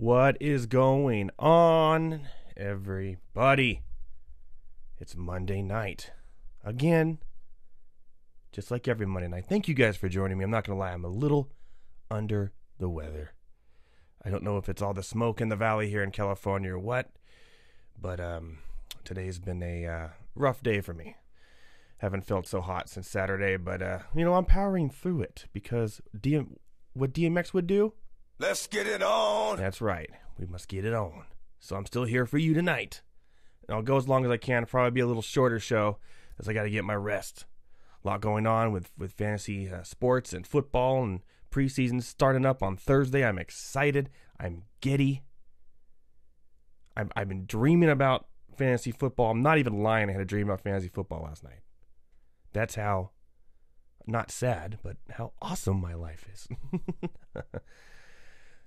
What is going on, everybody? It's Monday night. Again, just like every Monday night. Thank you guys for joining me. I'm not going to lie, I'm a little under the weather. I don't know if it's all the smoke in the valley here in California or what, but today's been a rough day for me. Haven't felt so hot since Saturday, but I'm powering through it because what DMX would do? Let's get it on. That's right. We must get it on. So I'm still here for you tonight. And I'll go as long as I can. It'll probably be a little shorter show as I got to get my rest. A lot going on with fantasy sports and football, and preseason starting up on Thursday. I'm excited. I'm giddy. I've been dreaming about fantasy football. I'm not even lying. I had a dream about fantasy football last night. That's how, not sad, but how awesome my life is.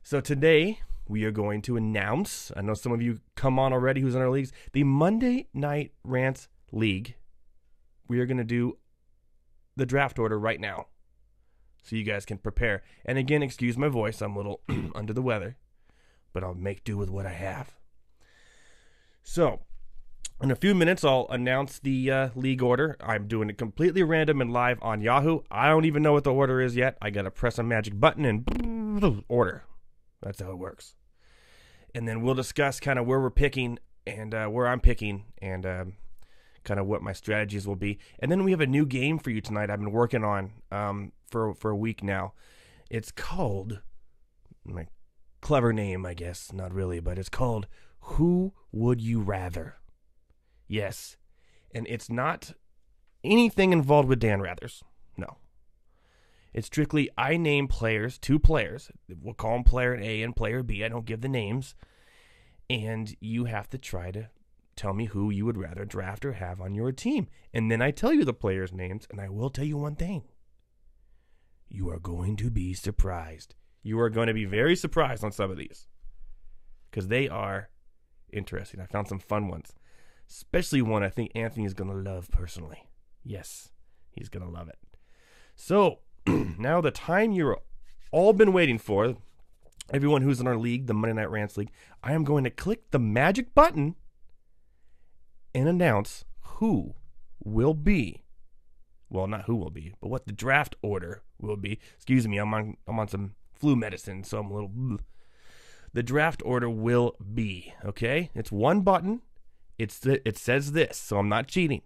So today, we are going to announce, I know some of you come on already who's in our leagues, the Monday Night Rants League. We are going to do the draft order right now, so you guys can prepare. And again, excuse my voice, I'm a little under the weather, but I'll make do with what I have. So, in a few minutes, I'll announce the league order. I'm doing it completely random and live on Yahoo. I don't even know what the order is yet. I got to press a magic button and order. That's how it works. And then we'll discuss kind of where we're picking and where I'm picking and kind of what my strategies will be. And then we have a new game for you tonight I've been working on for a week now. It's called, my clever name, I guess, not really, but it's called Who Would You Rather? Yes. And it's not anything involved with Dan Rathers. No. It's strictly, I name players, two players. We'll call them player A and player B. I don't give the names. And you have to try to tell me who you would rather draft or have on your team. And then I tell you the players' names, and I will tell you one thing. You are going to be surprised. You are going to be very surprised on some of these, because they are interesting. I found some fun ones, especially one I think Anthony is going to love personally. Yes, he's going to love it. So, now the time you've all been waiting for, everyone who's in our league, the Monday Night Rants League, I am going to click the magic button and announce who will be, well, not who will be, but what the draft order will be. Excuse me, I'm on some flu medicine, so I'm a little. The draft order will be, okay? It's one button. It says this, so I'm not cheating.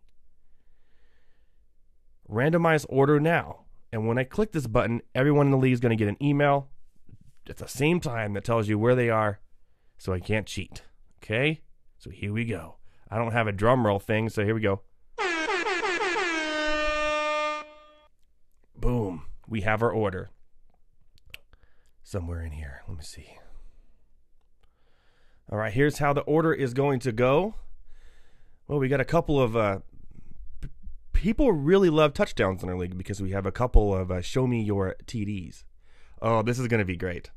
Randomize order now. And when I click this button, everyone in the league is going to get an email at the same time that tells you where they are, so I can't cheat. Okay? So here we go. I don't have a drum roll thing, so here we go. Boom. We have our order. Somewhere in here. Let me see. All right, here's how the order is going to go. Well, we got a couple of people really love touchdowns in our league because we have a couple of show me your TDs. Oh, this is going to be great.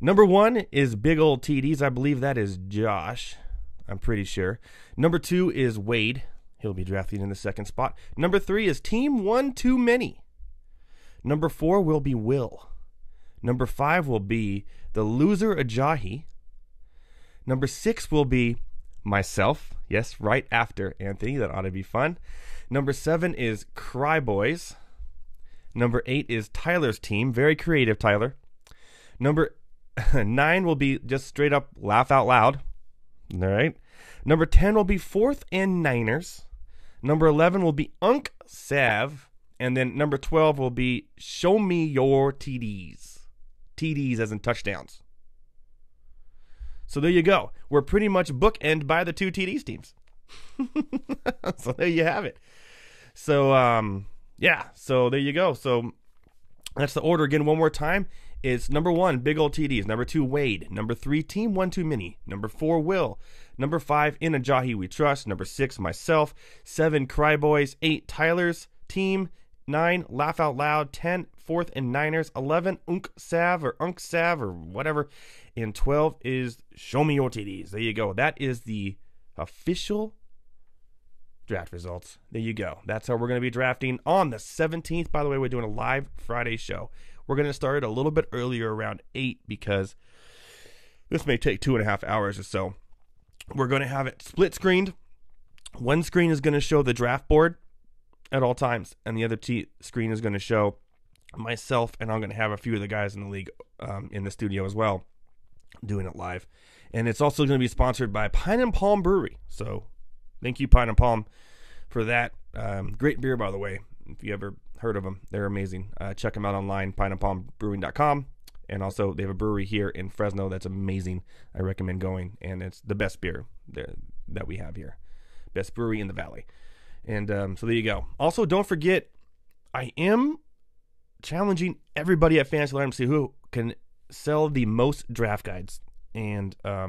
Number one is big old TDs. I believe that is Josh. I'm pretty sure. Number two is Wade. He'll be drafting in the second spot. Number three is Team One Too Many. Number four will be Will. Number five will be the loser Ajahi. Number six will be myself. Yes, right after Anthony. That ought to be fun. Number 7 is Cry Boys. Number 8 is Tyler's team. Very creative, Tyler. Number 9 will be just straight up laugh out loud. All right. Number 10 will be 4th and Niners. Number 11 will be Unk Sav. And then number 12 will be Show Me Your TDs. TDs as in touchdowns. So there you go. We're pretty much bookend by the two TDs teams. So there you have it. So, so there you go. So that's the order again. One more time. It's number 1, big old TDs. Number 2, Wade. Number 3, Team One Too Many. Number 4, Will. Number 5, In Ajahi We Trust. Number 6, myself. 7, Cry Boys. 8, Tyler's team. 9, Laugh Out Loud. 10, 4th and Niners. 11, Unk Sav or whatever. And 12 is Show Me Your TDs. There you go. That is the official draft results. There you go. That's how we're going to be drafting on the 17th. By the way, we're doing a live Friday show. We're going to start a little bit earlier, around 8, because This may take 2.5 hours or so. We're going to have it split screened. One screen is going to show the draft board at all times, and the other screen is going to show myself, and I'm going to have a few of the guys in the league in the studio as well, doing it live. And it's also going to be sponsored by Pine and Palm Brewery. So thank you, Pine and Palm, for that. Great beer, by the way. If you ever heard of them, they're amazing. Check them out online, pineandpalmbrewing.com. And also, they have a brewery here in Fresno that's amazing. I recommend going, and it's the best beer that we have here. Best brewery in the valley. And so there you go. Also, don't forget, I am challenging everybody at Fantasy Alarm to see who can sell the most draft guides. And I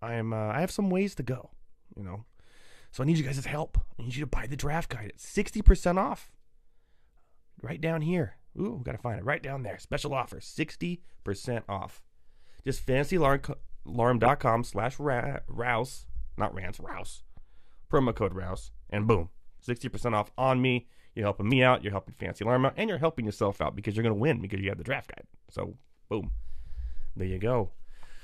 have some ways to go, you know. So I need you guys' help. I need you to buy the draft guide. It's 60% off. Right down here. Ooh, got to find it. Right down there. Special offer. 60% off. Just fantasyalarm.com/Rouse. Not Rants, Rouse. Promo code Rouse. And boom. 60% off on me. You're helping me out. You're helping Fantasy Alarm out. And you're helping yourself out because you're going to win because you have the draft guide. So, boom. There you go.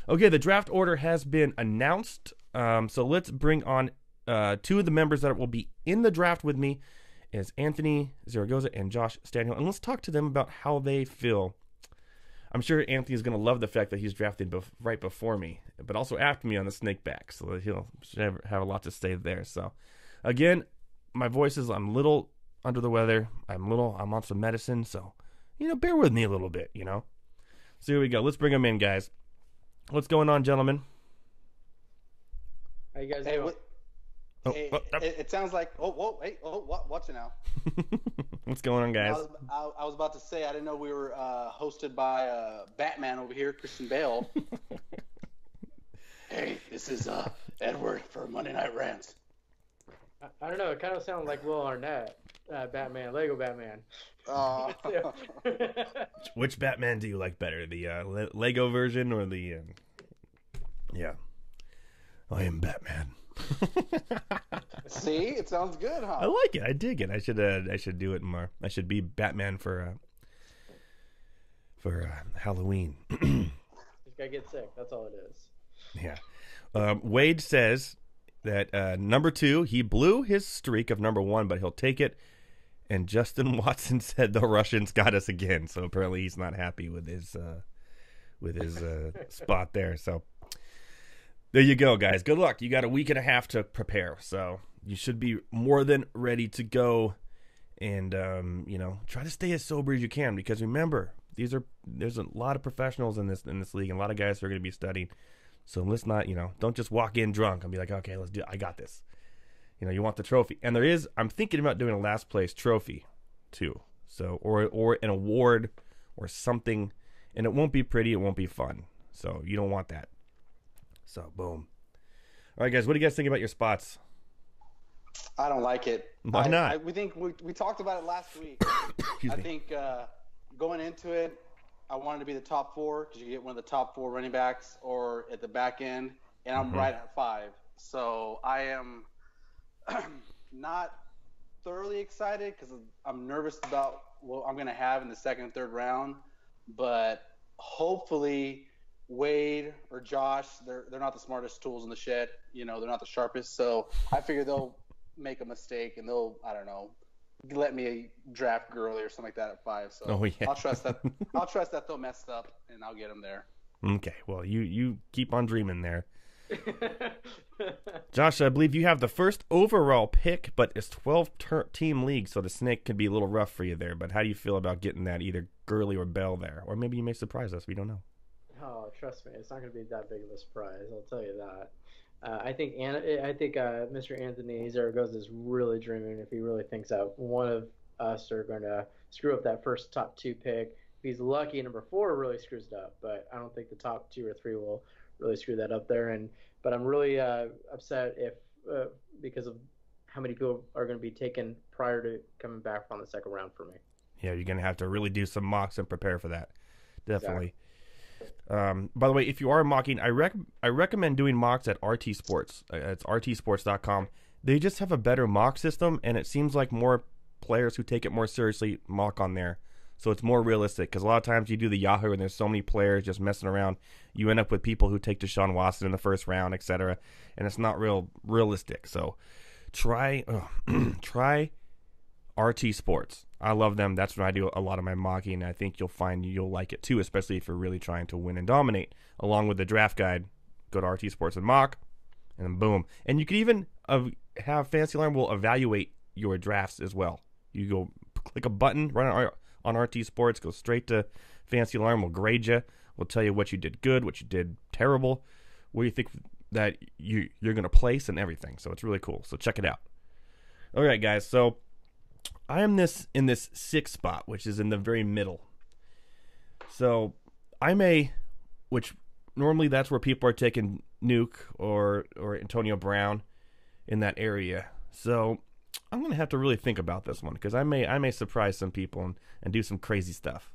Okay, the draft order has been announced. So let's bring on two of the members that will be in the draft with me. Is Anthony Zaragoza and Josh Stanhill. And let's talk to them about how they feel. I'm sure Anthony is going to love the fact that he's drafted right before me, but also after me on the snake back. So he'll have a lot to say there. So, again, my voice is, I'm a little under the weather. I'm on some medicine. So, bear with me a little bit, So here we go. Let's bring them in, guys. What's going on, gentlemen? How you guys doing? It sounds like watch it now. What's going on, guys? I was about to say I didn't know we were hosted by Batman over here, Christian Bale. Hey, this is Edward for Monday Night Rants. I don't know. It kind of sounded like Will Arnett, Batman, Lego Batman. Which Batman do you like better, the Lego version or the? Yeah, I am Batman. See, it sounds good, huh? I like it. I dig it. I should do it more. I should be Batman for Halloween. Just gotta get sick. That's all it is. Yeah. Wade says that number 2, he blew his streak of number 1, but he'll take it. And Justin Watson said the Russians got us again. So apparently he's not happy with his spot there. So. There you go, guys. Good luck. You got a week and a half to prepare, so you should be more than ready to go. And try to stay as sober as you can because remember, there's a lot of professionals in this league and a lot of guys who are going to be studying. So let's not, don't just walk in drunk and be like, okay, let's do it. I got this. You want the trophy, and I'm thinking about doing a last place trophy too. So or an award or something, and it won't be pretty. It won't be fun. So you don't want that. So, boom. All right, guys, what do you guys think about your spots? I don't like it. Why not? We think we talked about it last week. I think going into it, I wanted to be the top 4 because you get one of the top 4 running backs or at the back end, and I'm right at 5. So I am not thoroughly excited because I'm nervous about what I'm going to have in the second and third round, but hopefully – Wade or Josh, they're not the smartest tools in the shed. They're not the sharpest. So I figure they'll make a mistake and they'll, I don't know, let me draft Gurley or something like that at 5. So I'll trust that. I'll trust that they'll mess up and I'll get them there. Okay. Well, you keep on dreaming there. Josh, I believe you have the first overall pick, but it's 12-team league, so the snake could be a little rough for you there. But how do you feel about getting that either Gurley or Bell there? Or maybe you may surprise us. We don't know. Oh, trust me, it's not going to be that big of a surprise. I'll tell you that. I think Mr. Anthony Zaragoza is really dreaming if he really thinks that one of us are going to screw up that first top 2 pick. If he's lucky, number 4 really screws it up, but I don't think the top 2 or 3 will really screw that up there. But I'm really upset because of how many people are going to be taken prior to coming back from the second round for me. Yeah, you're going to have to really do some mocks and prepare for that. Definitely. Exactly. By the way, if you are mocking, I recommend doing mocks at RT Sports. It's rtsports.com. They just have a better mock system, and it seems like more players who take it more seriously mock on there. So it's more realistic, because a lot of times you do the Yahoo and there's so many players just messing around. You end up with people who take Deshaun Watson in the first round, etc., and it's not realistic. So try RT Sports. I love them. That's when I do a lot of my mocking. I think you'll find you'll like it too, especially if you're really trying to win and dominate. Along with the draft guide, go to RT Sports and mock, and then boom. And you could even have Fantasy Alarm will evaluate your drafts as well. You go click a button, run on RT Sports, go straight to Fantasy Alarm. Will grade you. Will tell you what you did good, what you did terrible, where you think that you're going to place, and everything. So it's really cool. So check it out. All right, guys. So I am in this sixth spot, which is in the very middle. So which normally that's where people are taking Nuke or Antonio Brown in that area. So I'm going to have to really think about this one, because I may surprise some people and do some crazy stuff.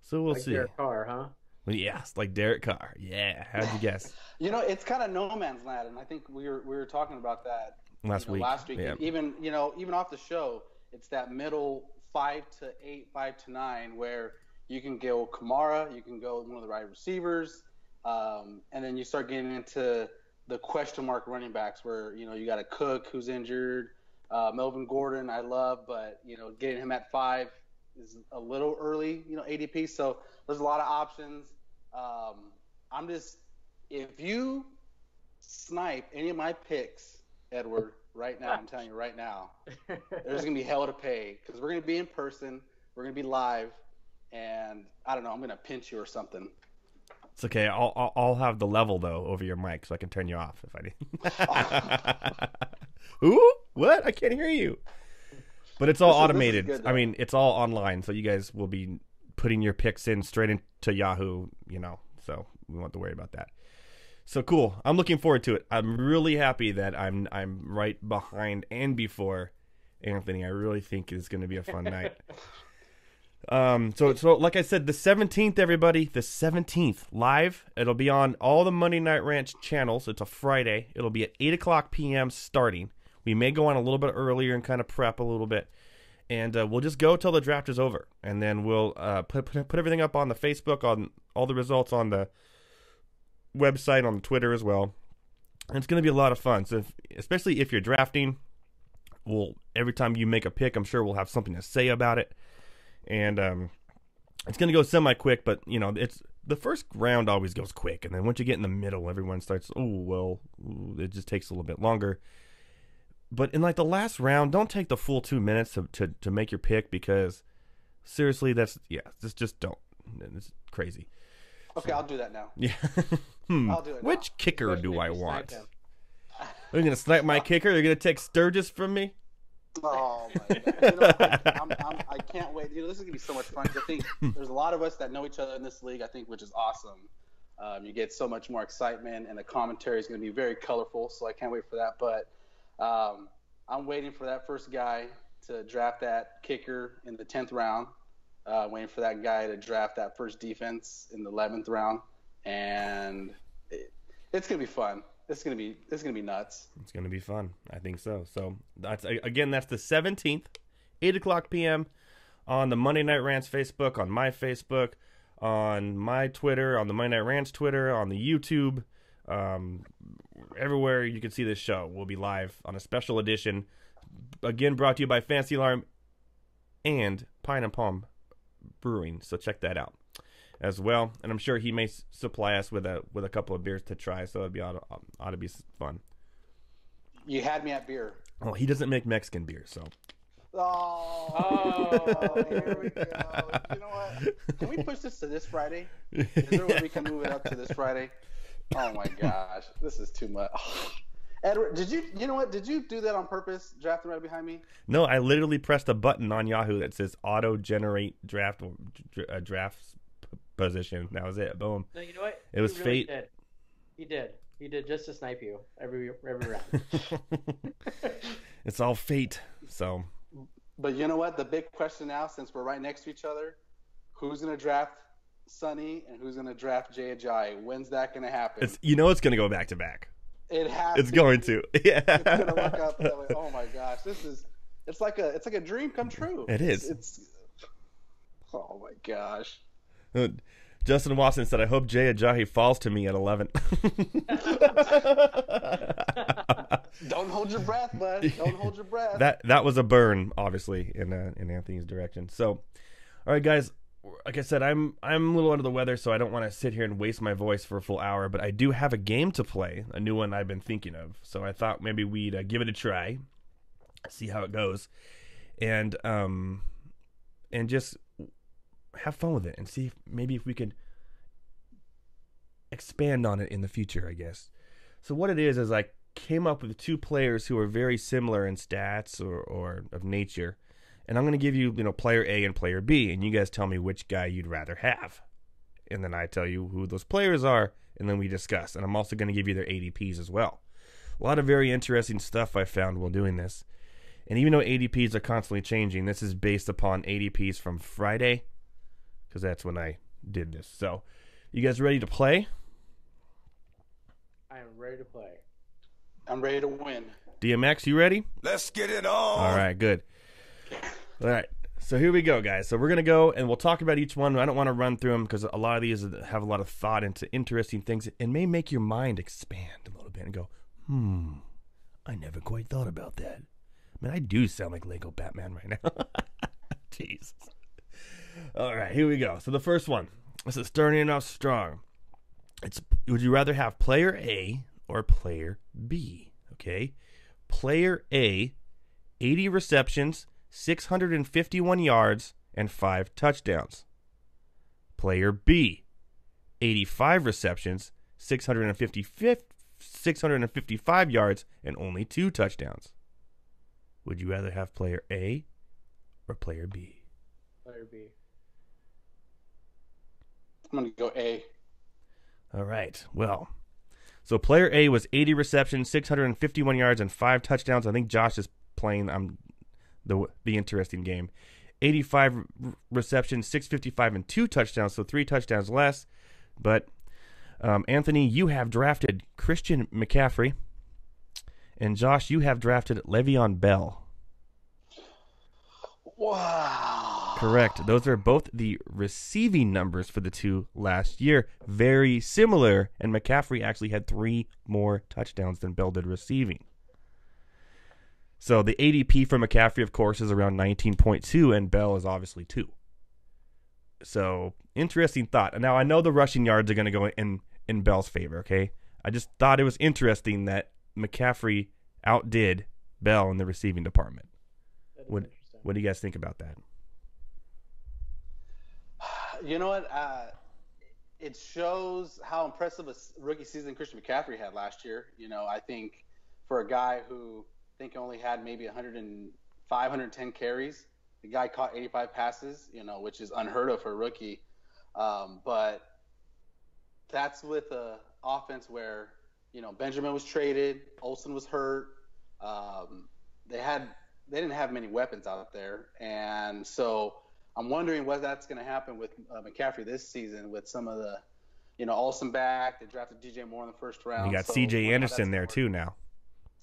So we'll see. Derek Carr, huh? Well, yes, like Derek Carr. Yeah, how'd you guess? It's kind of no man's land, and I think we were talking about that last week. Yeah. Even off the show, it's that middle 5 to 8, 5 to 9 where you can go Kamara, you can go one of the right receivers, and then you start getting into the question mark running backs where you got a Cook who's injured, Melvin Gordon I love, but getting him at 5 is a little early, ADP. So there's a lot of options. If you snipe any of my picks, Edward, right now, I'm telling you right now, there's going to be hell to pay, because we're going to be in person, we're going to be live, and I don't know, I'm going to pinch you or something. It's okay. I'll have the level, though, over your mic, so I can turn you off if I need. Who? What? I can't hear you. But it's all automated. Good, I mean, it's all online, so you guys will be putting your picks in straight into Yahoo, so we won't have to worry about that. So cool. I'm looking forward to it. I'm really happy that I'm right behind and before Anthony. I really think it's going to be a fun night. So like I said, the 17th, everybody, the 17th live. It'll be on all the Monday Night Rants channels. It's a Friday. It'll be at 8:00 p.m. starting. We may go on a little bit earlier and kind of prep a little bit, and we'll just go till the draft is over, and then we'll put everything up on the Facebook, on all the results on the website, on Twitter as well. And it's going to be a lot of fun. So especially if you're drafting, every time you make a pick, I'm sure we'll have something to say about it. And it's going to go semi-quick, but it's the first round always goes quick, and then once you get in the middle, everyone starts, it just takes a little bit longer. But in the last round, don't take the full 2 minutes to make your pick, because seriously, just don't. It's crazy. Okay, I'll do that now. Yeah. I'll do it now. Which kicker do I want? Are you going to snipe my kicker? Are you going to take Sturgis from me? Oh, my God. I can't wait. This is going to be so much fun. I think there's a lot of us that know each other in this league, I think, which is awesome. You get so much more excitement, and the commentary is going to be very colorful, so I can't wait for that. But I'm waiting for that first guy to draft that kicker in the 10th round. Waiting for that guy to draft that first defense in the 11th round, and it's gonna be fun. It's gonna be nuts. It's gonna be fun. I think so. So that's the 17th, 8:00 p.m. on the Monday Night Rants Facebook, on my Facebook, on my Twitter, on the Monday Night Rants Twitter, on the YouTube. Everywhere you can see this show, we'll be live on a special edition. Again, brought to you by Fantasy Alarm and Pine and Palm Brewing. So check that out as well. And I'm sure he may supply us with a couple of beers to try. So it'd be ought to be fun. You had me at beer. Well, he doesn't make Mexican beer, so. Oh, here we go. You know what? Can we push this to this Friday? Is there a way we can move it up to this Friday? Oh my gosh, this is too much. Oh. Edward, did you do that on purpose, drafting right behind me? No, I literally pressed a button on Yahoo that says auto-generate draft position. That was it. Boom. No, you know what? It was really fate. He did just to snipe you every round. It's all fate. So. But you know what? The big question now, since we're right next to each other, who's going to draft Sonny and who's going to draft Jay Ajayi? When's that going to happen? It's going to go back to back. It has. It's going to. Yeah. It's going to look up. Oh my gosh, it's like a dream come true. It is. It's Oh my gosh. Justin Watson said, I hope Jay Ajayi falls to me at 11. Don't hold your breath, bud. Don't hold your breath. That was a burn, obviously, in Anthony's direction. So, all right, guys. Like I said, I'm a little under the weather, so I don't want to sit here and waste my voice for a full hour. But I do have a game to play, a new one I've been thinking of. So I thought maybe we'd give it a try, see how it goes, and just have fun with it and see if we could expand on it in the future, I guess. So what it is I came up with two players who are very similar in stats or of nature, and I'm going to give you, player A and player B, and you guys tell me which guy you'd rather have, and then I tell you who those players are, and then we discuss. And I'm also going to give you their ADPs as well. A lot of very interesting stuff I found while doing this. And even though ADPs are constantly changing, this is based upon ADPs from Friday, because that's when I did this. So, you guys ready to play? I am ready to play. I'm ready to win. DMX, you ready? Let's get it on. All right, good. All right, so here we go, guys. So we're going to go, and we'll talk about each one. I don't want to run through them because a lot of these have a lot of thought into interesting things and may make your mind expand a little bit and go, I never quite thought about that. Man, I do sound like Lego Batman right now. Jesus. All right, here we go. So the first one, this is starting off strong. Would you rather have player A or player B? Okay. Player A, 80 receptions, 651 yards, and 5 touchdowns. Player B, 85 receptions, 655 yards, and only 2 touchdowns. Would you rather have player A or player B? Player B. I'm going to go A. All right. Well, so player A was 80 receptions, 651 yards, and 5 touchdowns. I think Josh is playing the interesting game. 85 receptions, 655, and 2 touchdowns, so 3 touchdowns less. But, Anthony, you have drafted Christian McCaffrey. And, Josh, you have drafted Le'Veon Bell. Wow. Correct. Those are both the receiving numbers for the two last year. Very similar, and McCaffrey actually had 3 more touchdowns than Bell did receiving. So the ADP for McCaffrey, of course, is around 19.2, and Bell is obviously 2. So, interesting thought. Now, I know the rushing yards are going to go in Bell's favor, okay? I just thought it was interesting that McCaffrey outdid Bell in the receiving department. What do you guys think about that? You know what? It shows how impressive a rookie season Christian McCaffrey had last year. I think for a guy who only had maybe 110 carries, the guy caught 85 passes, which is unheard of for a rookie. But that's with an offense where, Benjamin was traded, Olsen was hurt. They didn't have many weapons out there. And so I'm wondering what that's going to happen with McCaffrey this season with some of the, Olsen back. They drafted DJ Moore in the first round. You got CJ Anderson there too now.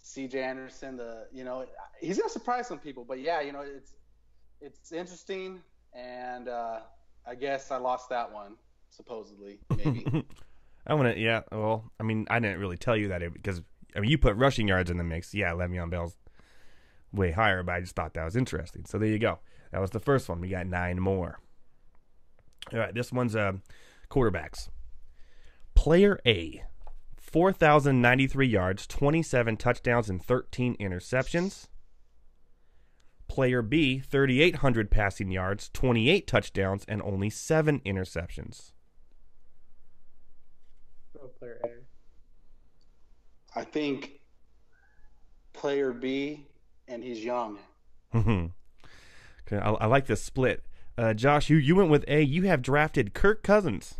CJ Anderson, he's going to surprise some people. But, yeah, it's interesting. And I guess I lost that one, supposedly, maybe. I didn't really tell you that because, you put rushing yards in the mix. Yeah, Le'Veon Bell's way higher, but I just thought that was interesting. So there you go. That was the first one. We got 9 more. All right, this one's quarterbacks. Player A, 4,093 yards, 27 touchdowns, and 13 interceptions. Player B, 3,800 passing yards, 28 touchdowns, and only 7 interceptions. Player A. I think player B, and he's young. Okay, I like this split. Josh, you went with A. You have drafted Kirk Cousins.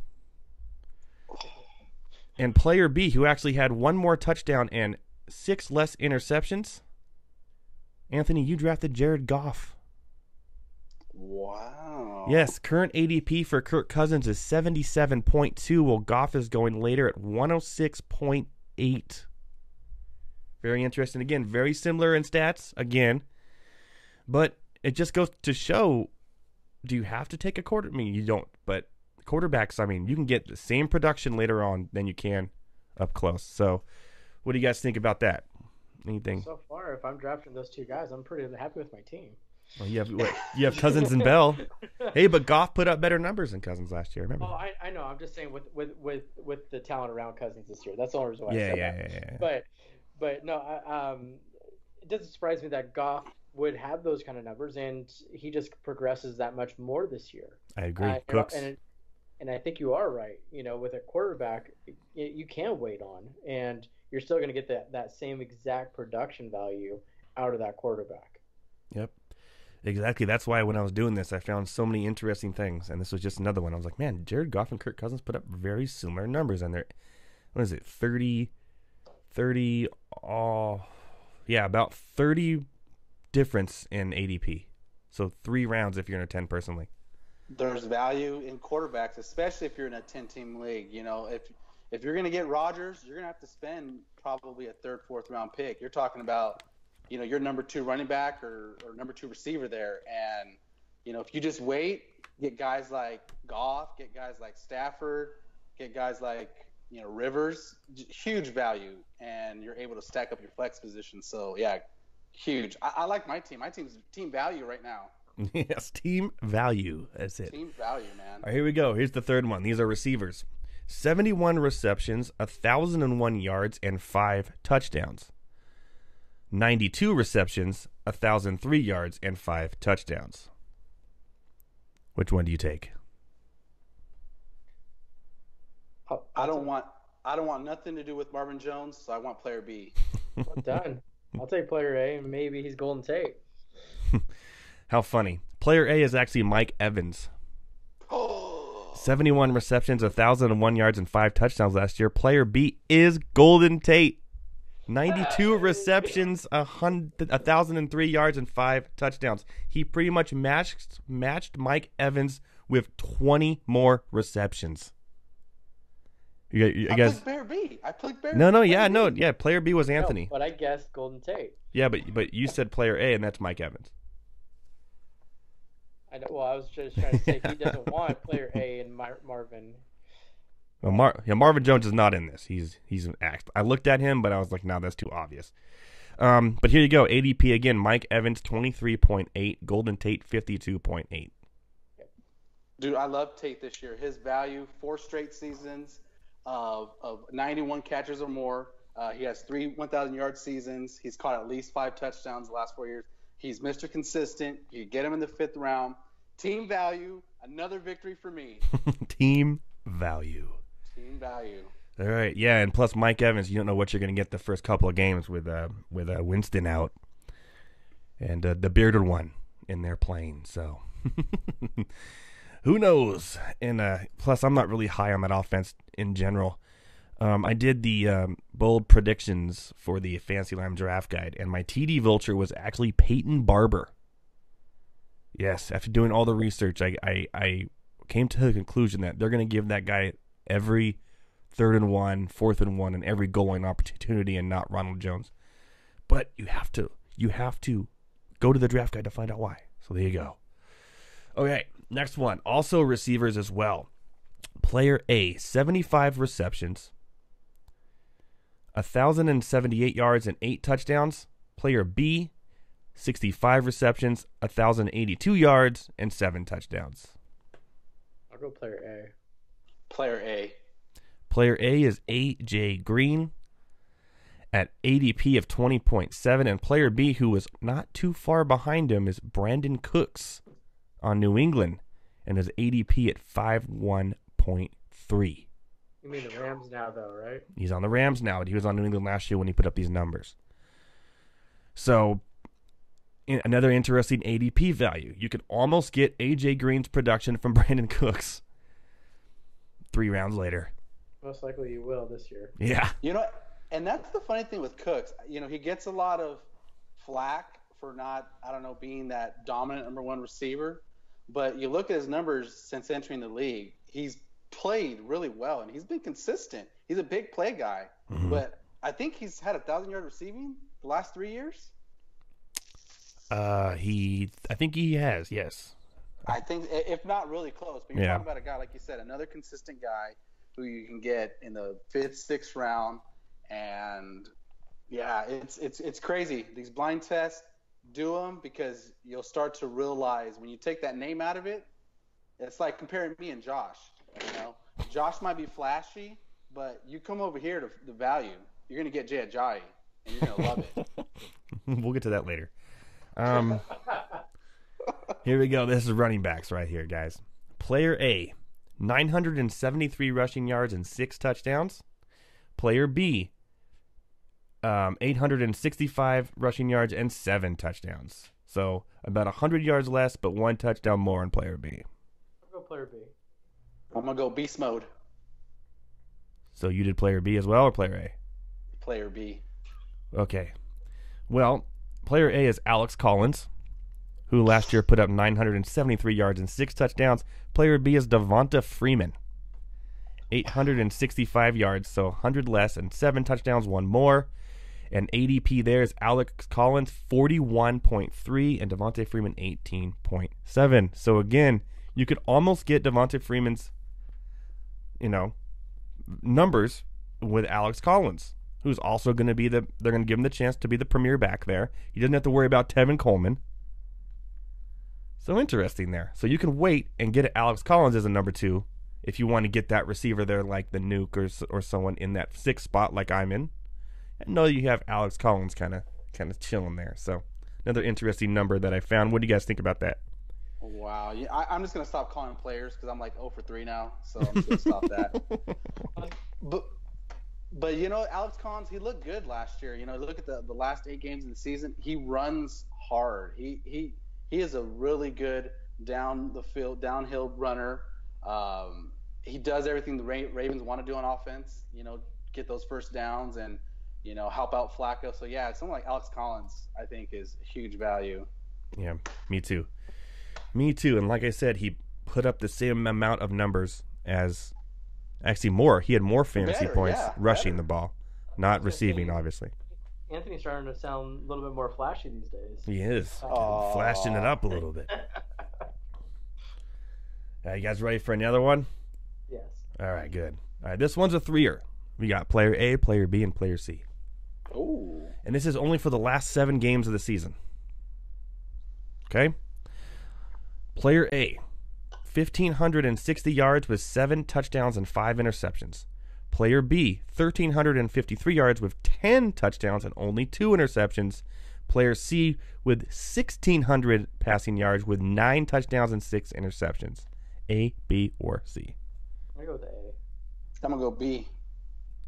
And player B, who actually had 1 more touchdown and 6 less interceptions. Anthony, you drafted Jared Goff. Wow. Yes, current ADP for Kirk Cousins is 77.2, while Goff is going later at 106.8. Very interesting. Again, very similar in stats, again. But it just goes to show do you have to take a quarter? I mean, you don't, but quarterbacks, I mean, you can get the same production later on than you can up close. So what do you guys think about that? Anything? So far, if I'm drafting those two guys, I'm pretty happy with my team. Well, you have Cousins and Bell. Hey, but Goff put up better numbers than Cousins last year. Remember? Oh, I know. I'm just saying with the talent around Cousins this year. That's the only reason why I said that. Yeah. But no, it doesn't surprise me that Goff would have those kind of numbers, and he just progresses that much more this year. I agree. Cooks. And I think you are right. With a quarterback, you can wait on, and you're still going to get that same exact production value out of that quarterback. Yep. Exactly. That's why when I was doing this, I found so many interesting things, and this was just another one. I was like, man, Jared Goff and Kirk Cousins put up very similar numbers, and they're, what is it, 30, about 30 difference in ADP. So 3 rounds if you're in a 10-person league. There's value in quarterbacks, especially if you're in a 10-team league. If you're going to get Rodgers, you're going to have to spend probably a 3rd, 4th round pick. You're talking about, your number 2 running back or number 2 receiver there. And, if you just wait, get guys like Goff, get guys like Stafford, get guys like, Rivers, huge value. And you're able to stack up your flex position. So, yeah, huge. I like my team. My team's team value right now. Yes, team value. That's it. Team value, man. All right, here we go. Here's the third one. These are receivers. 71 receptions, 1,001 yards, and 5 touchdowns. 92 receptions, 1,003 yards, and 5 touchdowns. Which one do you take? I don't want nothing to do with Marvin Jones, so I want player B. I'm done. I'll take player A, and maybe he's Golden Tate. How funny. Player A is actually Mike Evans. 71 receptions, 1,001 yards, and 5 touchdowns last year. Player B is Golden Tate. 92 receptions, 1,003 yards, and 5 touchdowns. He pretty much matched Mike Evans with 20 more receptions. I picked player B. Player B was Anthony. No, but I guessed Golden Tate. Yeah, but you said player A, and that's Mike Evans. I was just trying to say he doesn't want player A and Marvin. Well, Marvin Jones is not in this. He's an act. I looked at him, but I was like, no, that's too obvious. But here you go. ADP again. Mike Evans 23.8. Golden Tate 52.8. Dude, I love Tate this year. His value, 4 straight seasons of 91 catches or more. He has 3 1,000-yard seasons. He's caught at least 5 touchdowns the last 4 years. He's Mr. Consistent. You get him in the 5th round. Team value, another victory for me. Team value. All right, yeah, and plus Mike Evans, you don't know what you're going to get the first couple of games with Winston out and the bearded one in there playing. So who knows? And plus, I'm not really high on that offense in general. I did the bold predictions for the Fantasy Lime Draft Guide, and my TD vulture was actually Peyton Barber. Yes, after doing all the research, I came to the conclusion that they're going to give that guy every 3rd and 1, 4th and 1, and every goal line opportunity, and not Ronald Jones. But you have to go to the draft guide to find out why. So there you go. Okay, next one. Also receivers as well. Player A, 75 receptions, 1,078 yards, and 8 touchdowns. Player B, 65 receptions, 1,082 yards, and 7 touchdowns. I'll go player A. Player A is A.J. Green at ADP of 20.7, and player B, who was not too far behind him, is Brandon Cooks on New England, and his ADP at 5.1.3. You mean the Rams now, though, right? He's on the Rams now. He was on New England last year when he put up these numbers. So, another interesting ADP value. You could almost get A.J. Green's production from Brandon Cooks 3 rounds later. Most likely you will this year. Yeah. And that's the funny thing with Cooks. He gets a lot of flack for not, being that dominant number 1 receiver. But you look at his numbers since entering the league, he's played really well, and he's been consistent. He's a big play guy. Mm-hmm. But I think he's had 1,000-yard receiving the last 3 years. I think he has, yes. I think, if not really close, but you're talking about a guy, like you said, another consistent guy who you can get in the 5th, 6th round. And, yeah, it's crazy. These blind tests, do them because you'll start to realize when you take that name out of it, it's like comparing me and Josh. You know, Josh might be flashy, but you come over here to the value. You're going to get Jay Ajayi, and you're going to love it. We'll get to that later. Here we go. This is running backs right here, guys. Player A, 973 rushing yards and 6 touchdowns. Player B, 865 rushing yards and 7 touchdowns. So about 100 yards less, but 1 touchdown more on player B. I'll go player B. I'm going to go beast mode. So you did player B as well, or player A? Player B. Okay. Well, player A is Alex Collins, who last year put up 973 yards and 6 touchdowns. Player B is Devonta Freeman, 865 yards, so 100 less and 7 touchdowns, 1 more. And ADP there is Alex Collins, 41.3, and Devonta Freeman, 18.7. So again, you could almost get Devonta Freeman's, numbers with Alex Collins, who's also going to be they're going to give him the chance to be the premier back there. He doesn't have to worry about Tevin Coleman. So interesting there. So you can wait and get Alex Collins as a number 2 if you want to get that receiver there like the Nuke or someone in that 6th spot like I'm in. And know you have Alex Collins kind of chilling there. So another interesting number that I found. What do you guys think about that? Wow. Yeah, I'm just going to stop calling players because I'm like 0 for 3 now. So I'm just going to stop that. But Alex Collins, he looked good last year. Look at the last 8 games of the season. He runs hard. He is a really good downhill runner. He does everything the Ravens want to do on offense. Get those first downs and help out Flacco. So yeah, someone like Alex Collins, I think, is huge value. Yeah, me too. And like I said, he put up the same amount of numbers as, actually more. He had more fantasy points rushing the ball, not receiving, obviously. Anthony's starting to sound a little bit more flashy these days. He is. Flashing it up a little bit. You guys ready for another one? Yes. All right, good. All right, this one's a 3-er. We got player A, player B, and player C. Oh. And this is only for the last 7 games of the season. Okay? Player A, 1,560 yards with 7 touchdowns and 5 interceptions. Player B, 1,353 yards with 10 touchdowns and only 2 interceptions. Player C with 1,600 passing yards with 9 touchdowns and 6 interceptions. A, B, or C? I'm going to go with A. I'm going to go B.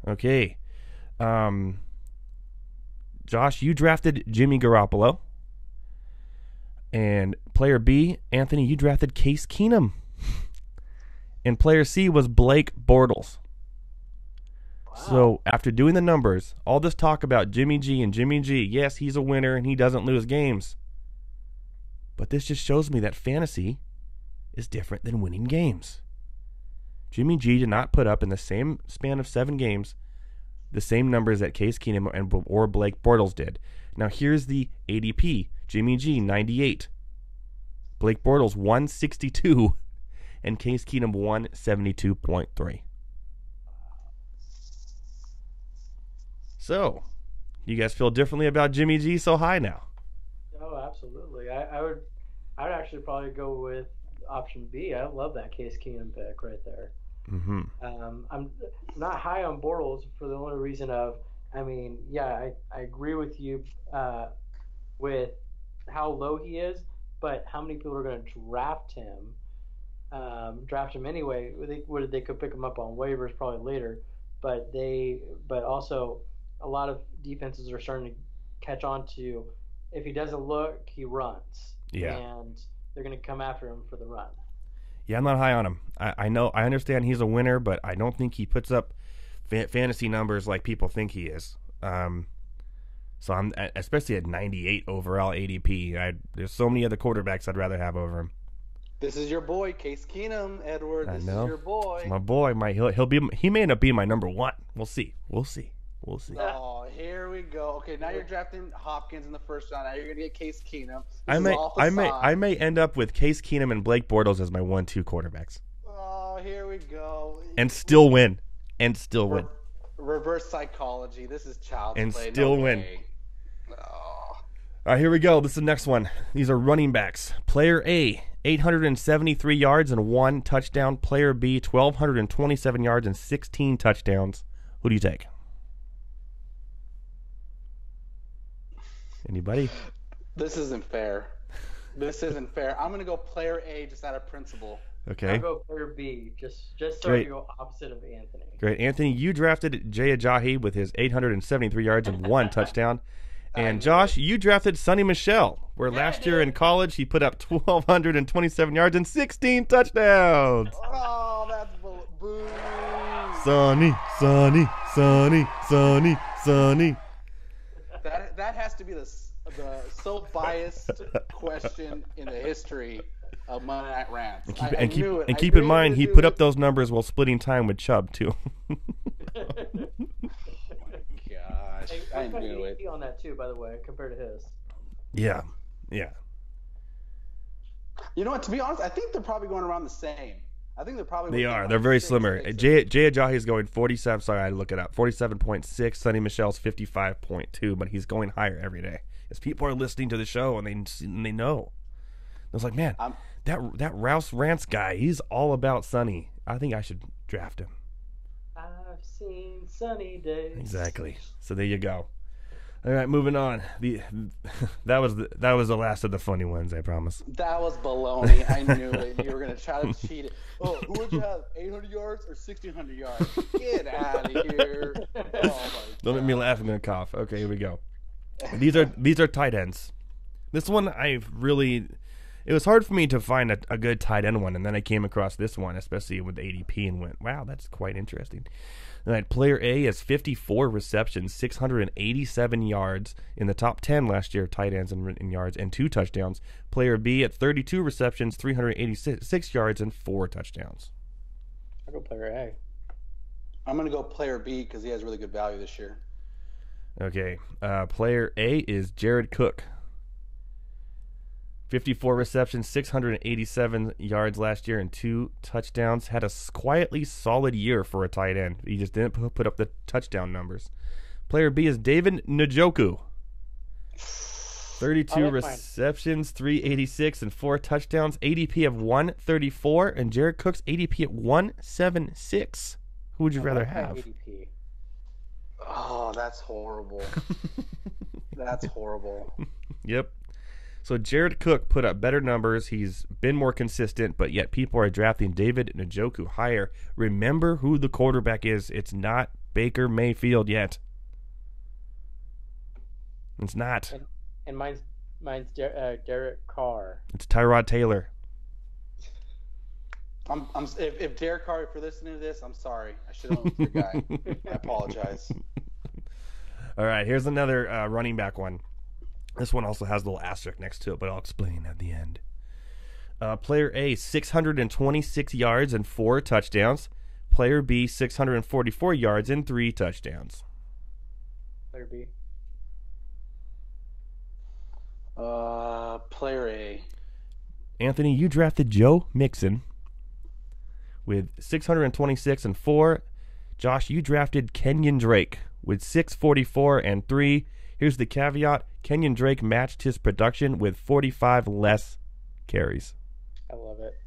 Okay. Josh, you drafted Jimmy Garoppolo. And player B, Anthony, you drafted Case Keenum. And player C was Blake Bortles. Wow. So after doing the numbers, all this talk about Jimmy G, yes, he's a winner and he doesn't lose games. But this just shows me that fantasy is different than winning games. Jimmy G did not put up in the same span of 7 games the same numbers that Case Keenum or Blake Bortles did. Now here's the ADP. Jimmy G, 98. Blake Bortles, 162. And Case Keenum, 172.3. So, you guys feel differently about Jimmy G so high now? Oh, absolutely. I would actually probably go with option B. I love that Case Keenum pick right there. Mm-hmm. I'm not high on Bortles for the only reason of, I agree with you with how low he is, but how many people are going to draft him anyway? They could pick him up on waivers probably later, but also a lot of defenses are starting to catch on to, if he doesn't look, he runs. Yeah. And they're going to come after him for the run. Yeah, I'm not high on him. I understand he's a winner, but I don't think he puts up fantasy numbers like people think he is. So I'm especially at 98 overall ADP. There's so many other quarterbacks I'd rather have over him. This is your boy, Case Keenum, Edward. This is your boy. My boy, he may end up being my number 1. We'll see. Oh, here we go. Okay, now you're drafting Hopkins in the first round. Now you're gonna get Case Keenum. I may end up with Case Keenum and Blake Bortles as my 1-2 quarterbacks. Oh, here we go. And still win. Reverse psychology. This is child's and play. Still no win. Way. Oh. All right, here we go. This is the next one. These are running backs. Player A, 873 yards and 1 touchdown. Player B, 1,227 yards and 16 touchdowns. Who do you take? Anybody? This isn't fair. I'm going to go player A just out of principle. Okay. I'll go player B, just so I can go opposite of Anthony. Great. Anthony, you drafted Jay Ajayi with his 873 yards and 1 touchdown. And Josh, you drafted Sonny Michel, where last year in college he put up 1,227 yards and 16 touchdowns. Oh, that's boo. Sonny. That has to be the so biased question in the history of Monday Night Rants. Keep in mind, he put up those numbers while splitting time with Chubb, too. Gosh, Hey, I what knew it. on that too, by the way, compared to his. Yeah. You know what? To be honest, I think they're probably going around the same. I think they're probably. They are. They're very similar. Jay Ajayi is going 47. Sorry, I had to look it up. 47.6. Sonny Michel's 55.2, but he's going higher every day as people are listening to the show and they know. I was like, man, that Rouse Rants guy, he's all about Sonny. I think I should draft him. I've seen sunny days. Exactly. So there you go. All right, moving on. That was the last of the funny ones, I promise. That was baloney. I knew it. You were going to try to cheat it. Oh, who would you have, 800 yards or 1,600 yards? Get out of here. Oh, don't make me laugh. I'm going to cough. Okay, here we go. These are tight ends. This one, it was hard for me to find a good tight end one, and then I came across this one, especially with ADP, and went, wow, that's quite interesting. All right, player A has 54 receptions, 687 yards in the top 10 last year, tight ends in yards, and 2 touchdowns. Player B at 32 receptions, 386 yards, and 4 touchdowns. I'll go player A. I'm going to go player B because he has really good value this year. Okay, player A is Jared Cook. 54 receptions, 687 yards last year, and 2 touchdowns. Had a quietly solid year for a tight end. He just didn't put up the touchdown numbers. Player B is David Njoku. 32 receptions, 386, and 4 touchdowns. ADP of 134, and Jared Cook's ADP at 176. Who would you rather have? ADP. Oh, that's horrible. That's horrible. Yep. So Jared Cook put up better numbers. He's been more consistent, but yet people are drafting David Njoku higher. Remember who the quarterback is. It's not Baker Mayfield yet. It's not. And mine's Derek Carr. It's Tyrod Taylor. If Derek Carr, if you're listening to this, I'm sorry. I should have went with your guy. I apologize. All right, here's another running back one. This one also has a little asterisk next to it, but I'll explain at the end. Player A, 626 yards and 4 touchdowns. Player B, 644 yards and 3 touchdowns. Player B. Player A. Anthony, you drafted Joe Mixon with 626 and 4. Josh, you drafted Kenyon Drake with 644 and 3. Here's the caveat. Kenyon Drake matched his production with 45 less carries. I love it.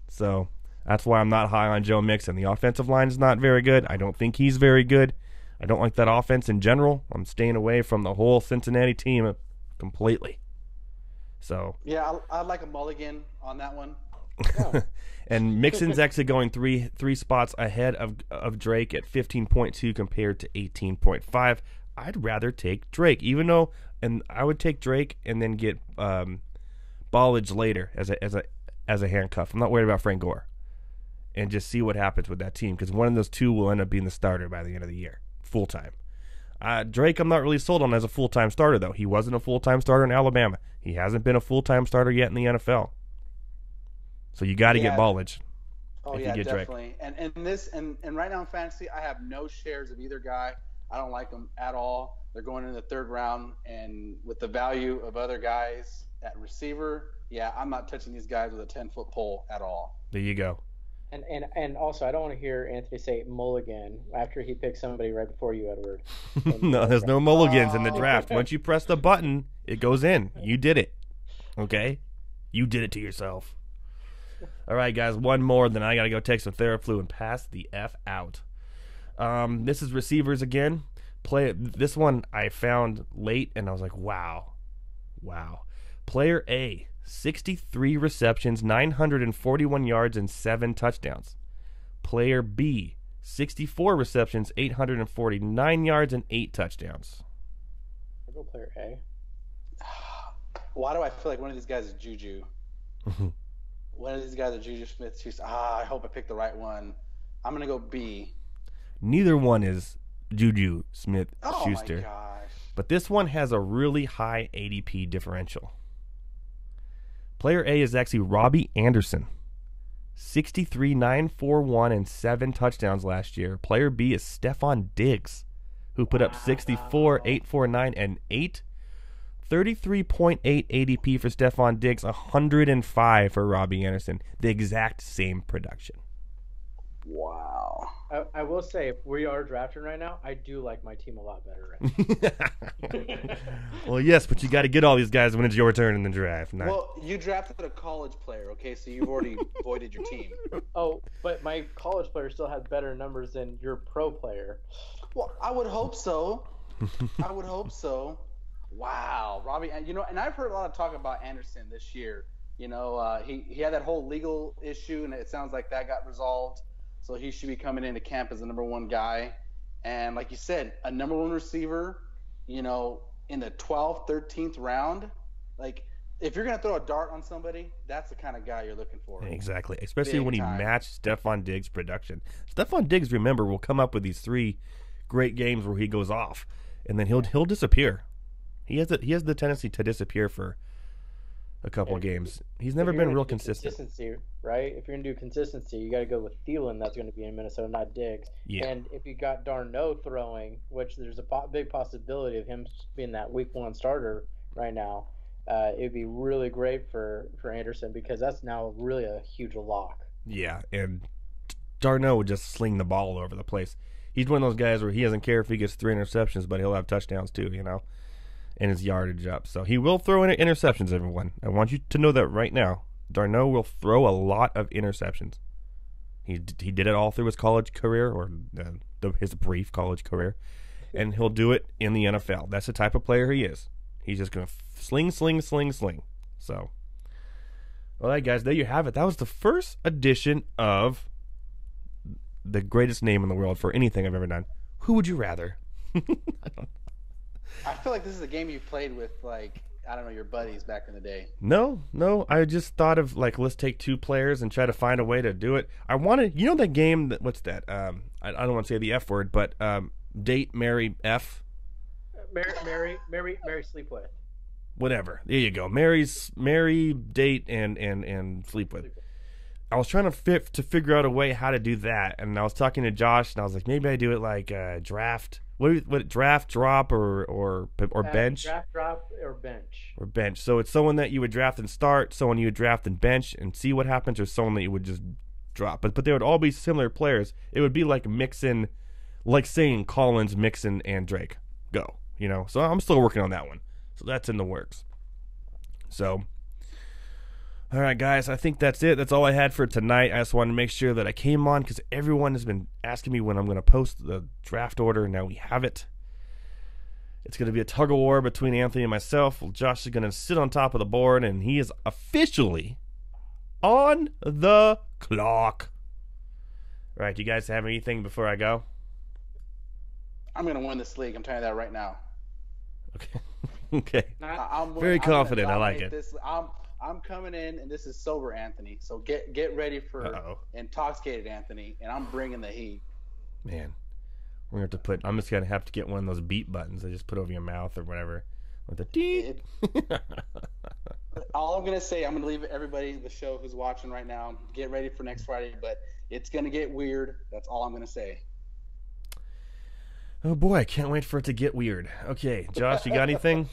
So that's why I'm not high on Joe Mixon. The offensive line is not very good. I don't think he's very good. I don't like that offense in general. I'm staying away from the whole Cincinnati team completely. So yeah, I'd like a mulligan on that one. Yeah. And Mixon's actually going three spots ahead of Drake at 15.2 compared to 18.5. I'd rather take Drake, even though, and I would take Drake and then get Ballage later as a handcuff. I'm not worried about Frank Gore, and just see what happens with that team because one of those two will end up being the starter by the end of the year, full time. Drake, I'm not really sold on as a full time starter though. He wasn't a full time starter in Alabama. He hasn't been a full time starter yet in the NFL. So you got to get Ballage. Oh yeah, definitely. Drake. And right now in fantasy, I have no shares of either guy. I don't like them at all. They're going in the third round, and with the value of other guys at receiver, yeah, I'm not touching these guys with a 10-foot pole at all. There you go. And also, I don't want to hear Anthony say mulligan after he picks somebody right before you, Edward. No, there's no mulligans in the draft. Once you press the button, it goes in. You did it. Okay? You did it to yourself. All right, guys, one more, then I got to go take some Theraflu and pass the F out. This is receivers again. This one I found late, and I was like, wow. Player A, 63 receptions, 941 yards, and 7 touchdowns. Player B, 64 receptions, 849 yards, and 8 touchdowns. I'll go player A. Why do I feel like one of these guys is Juju? One of these guys is Juju Smith-Schuster. I hope I picked the right one. I'm going to go B. Neither one is Juju Smith-Schuster. Oh, my gosh. But this one has a really high ADP differential. Player A is actually Robbie Anderson. 63, 941, and 7 touchdowns last year. Player B is Stephon Diggs, who put up 64, 849, and 8. 33.8 ADP for Stephon Diggs, 105 for Robbie Anderson. The exact same production. Wow. I will say, if we are drafting right now, I do like my team a lot better right now. Well, yes, but you got to get all these guys when it's your turn in the draft. Well, you drafted a college player, okay? So you've already voided your team. Oh, but my college player still has better numbers than your pro player. Well, I would hope so. Wow, Robbie, and I've heard a lot of talk about Anderson this year. He had that whole legal issue, and it sounds like that got resolved. So he should be coming into camp as the number one guy. And like you said, a number one receiver, in the 12th, 13th round. Like, if you're going to throw a dart on somebody, that's the kind of guy you're looking for. Exactly, especially when he matched Stephon Diggs' production. Stephon Diggs, remember, will come up with these 3 great games where he goes off, and then he'll disappear. He has the tendency to disappear for a couple of games. He's never been real consistent. Consistency, right? If you're going to do consistency, you got to go with Thielen. That's going to be in Minnesota, not Diggs. Yeah. And if you got Darno throwing, which there's a big possibility of him being that week 1 starter right now, it would be really great for Anderson, because that's now really a huge lock. Yeah, and Darno would just sling the ball all over the place. He's one of those guys where he doesn't care if he gets 3 interceptions, but he'll have touchdowns too, and his yardage up. So he will throw in interceptions, everyone. I want you to know that right now. Darno will throw a lot of interceptions. He did it all through his college career, or his brief college career, and he'll do it in the NFL. That's the type of player he is. He's just going to sling. So, all right, guys, there you have it. That was the first edition of the greatest name in the world for anything I've ever done. Who would you rather? I feel like this is a game you played with, your buddies back in the day. No. I just thought of, let's take 2 players and try to find a way to do it. I wanted, that game, what's that? I don't want to say the F word, but date, marry, F. Marry, sleep with. Whatever. There you go. Marry, date, and sleep with. I was trying to figure out a way how to do that, and I was talking to Josh, and I was like, maybe I do it like draft. What draft, drop, or bench? Draft, drop, or bench. Or bench. So it's someone that you would draft and start, someone you would draft and bench and see what happens, or someone that you would just drop. But they would all be similar players. It would be like Mixon, like saying Collins, Mixon, and Drake. Go. So I'm still working on that one. So that's in the works. So, all right, guys, I think that's it. That's all I had for tonight. I just wanted to make sure that I came on because everyone has been asking me when I'm going to post the draft order. Now we have it. It's going to be a tug of war between Anthony and myself. Well, Josh is going to sit on top of the board, and he is officially on the clock. All right, do you guys have anything before I go? I'm going to win this league. I'm telling you that right now. Okay. I'm very confident. I like it. I'm coming in, and this is sober Anthony. So get ready for intoxicated Anthony, and I'm bringing the heat. Man, we're going to have to I'm just going to have to get one of those beep buttons I just put over your mouth or whatever. With the deep. All I'm going to say, I'm going to leave everybody, the show who's watching right now, get ready for next Friday, but it's going to get weird. That's all I'm going to say. Oh boy, I can't wait for it to get weird. Okay, Josh, you got anything?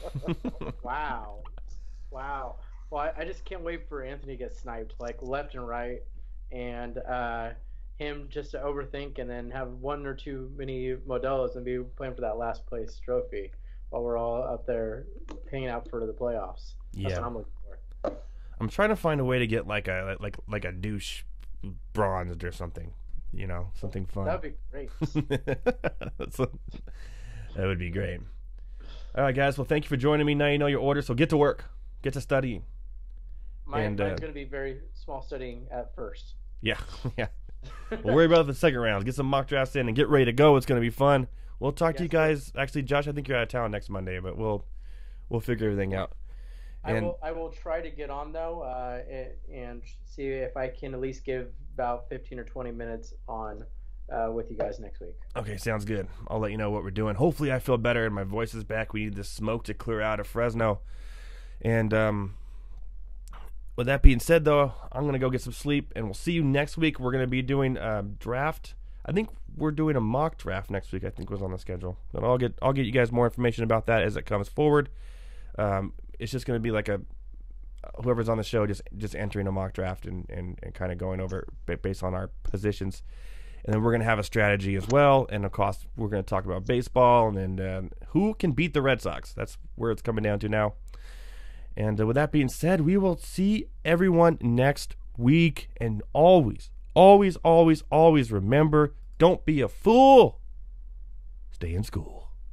Wow. Well, I just can't wait for Anthony to get sniped, like left and right, and him just to overthink and then have one or two mini Modelos and be playing for that last place trophy while we're all up there hanging out for the playoffs. That's what I'm looking for. I'm trying to find a way to get like a douche bronzed or something. Something fun. That'd be great. That would be great. All right, guys. Well, thank you for joining me. Now you know your order, so get to work. Get to studying. Mine's going to be very small studying at first. Yeah. We'll worry about the second round. Get some mock drafts in and get ready to go. It's going to be fun. We'll talk to you guys. Actually, Josh, I think you're out of town next Monday, but we'll figure everything out. I will try to get on though, and see if I can at least give about 15 or 20 minutes on with you guys next week. Okay, sounds good. I'll let you know what we're doing. Hopefully, I feel better and my voice is back. We need the smoke to clear out of Fresno. And with that being said, though, I'm going to go get some sleep, and we'll see you next week. We're going to be doing a draft. I think we're doing a mock draft next week, I think was on the schedule. But I'll get you guys more information about that as it comes forward. It's just going to be like whoever's on the show just entering a mock draft and kind of going over based on our positions. And then we're going to have a strategy as well. And, of course, we're going to talk about baseball and who can beat the Red Sox. That's where it's coming down to now. And with that being said, we will see everyone next week. And always, always, always, always remember, don't be a fool. Stay in school.